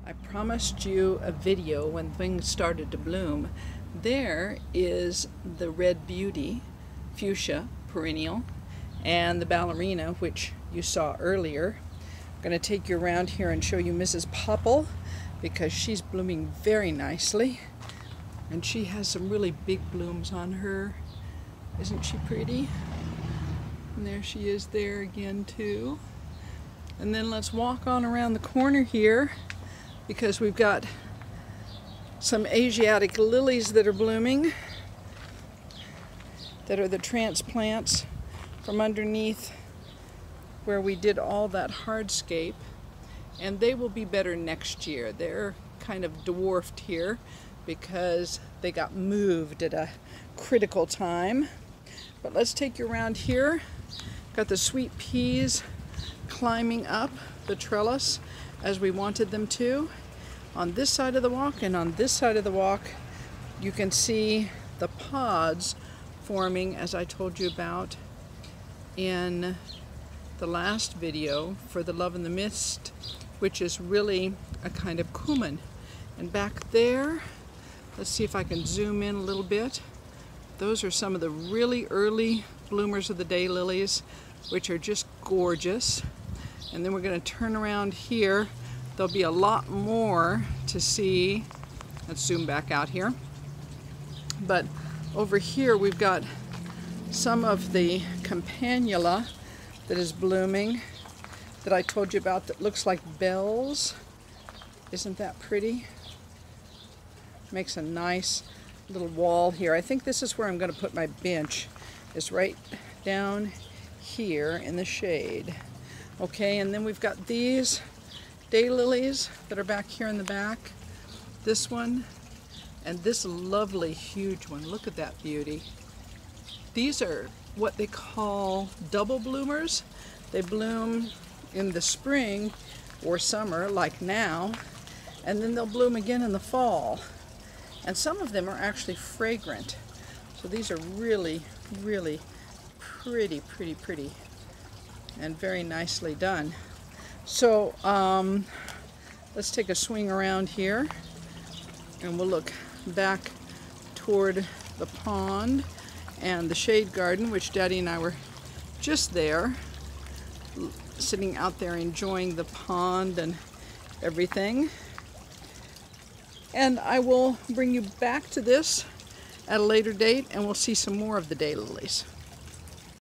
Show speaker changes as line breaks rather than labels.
I promised you a video when things started to bloom. There is the red beauty, fuchsia perennial, and the ballerina, which you saw earlier. I'm going to take you around here and show you Mrs. Popple because she's blooming very nicely. And she has some really big blooms on her. Isn't she pretty? And there she is there again too. And then let's walk on around the corner here because we've got some Asiatic lilies that are blooming that are the transplants from underneath where we did all that hardscape, and they will be better next year. They're kind of dwarfed here because they got moved at a critical time. But let's take you around here. Got the sweet peas climbing up the trellis as we wanted them to. On this side of the walk and on this side of the walk, you can see the pods forming, as I told you about in the last video for the Love in the Mist, which is really a kind of cumin. And back there, let's see if I can zoom in a little bit. Those are some of the really early bloomers of the daylilies, which are just gorgeous. And then we're going to turn around here. There'll be a lot more to see. Let's zoom back out here. But over here we've got some of the Campanula that is blooming that I told you about that looks like bells. Isn't that pretty? Makes a nice little wall here. I think this is where I'm going to put my bench, is right down here in the shade. Okay, and then we've got these daylilies that are back here in the back. This one and this lovely huge one. Look at that beauty. These are what they call double bloomers. They bloom in the spring or summer like now, and then they'll bloom again in the fall. And some of them are actually fragrant. So these are really, really pretty and very nicely done. So let's take a swing around here and we'll look back toward the pond and the shade garden, which Daddy and I were just there, sitting out there enjoying the pond and everything. And I will bring you back to this at a later date and we'll see some more of the daylilies.